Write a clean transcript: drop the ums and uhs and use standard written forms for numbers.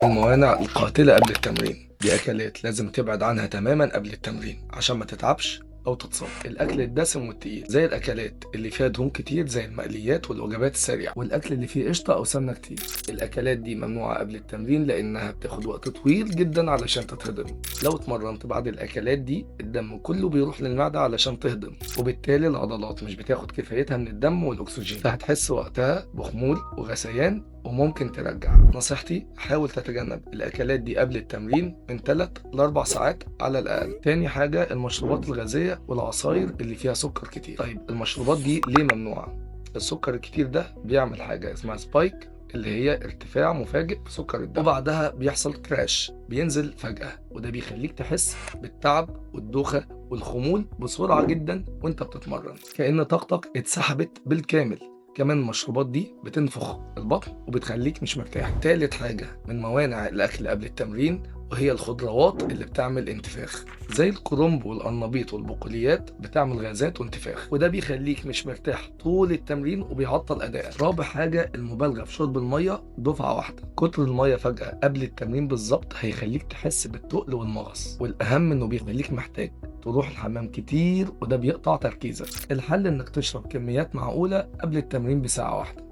الموانع القاتلة قبل التمرين دي أكلات لازم تبعد عنها تماما قبل التمرين عشان ما تتعبش أو تتصاب. الأكل الدسم والتقيل زي الأكلات اللي فيها دهون كتير زي المقليات والوجبات السريعة، والأكل اللي فيه قشطة أو سمنة كتير. الأكلات دي ممنوعة قبل التمرين لأنها بتاخد وقت طويل جدا علشان تتهضم. لو اتمرنت بعد الأكلات دي الدم كله بيروح للمعدة علشان تهضم، وبالتالي العضلات مش بتاخد كفايتها من الدم والأكسجين، فهتحس وقتها بخمول وغثيان وممكن ترجع. نصيحتي حاول تتجنب الأكلات دي قبل التمرين من 3 ل 4 ساعات على الأقل. تاني حاجة المشروبات الغازية والعصاير اللي فيها سكر كتير. طيب المشروبات دي ليه ممنوعة؟ السكر الكتير ده بيعمل حاجة اسمها سبايك اللي هي ارتفاع مفاجئ في سكر الدم، وبعدها بيحصل كراش بينزل فجأة، وده بيخليك تحس بالتعب والدوخة والخمول بسرعة جدا وانت بتتمرن، كأن طاقتك اتسحبت بالكامل. كمان المشروبات دي بتنفخ البطن وبتخليك مش مرتاح. تالت حاجة من موانع الأكل قبل التمرين وهي الخضروات اللي بتعمل انتفاخ، زي الكرنب والقرنبيط والبقوليات بتعمل غازات وانتفاخ، وده بيخليك مش مرتاح طول التمرين وبيعطل أدائك. رابع حاجة المبالغة في شرب المية دفعة واحدة. كتر المية فجأة قبل التمرين بالظبط هيخليك تحس بالتقل والمغص، والأهم إنه بيخليك محتاج تروح الحمام كتير وده بيقطع تركيزك. الحل انك تشرب كميات معقولة قبل التمرين بساعة واحدة.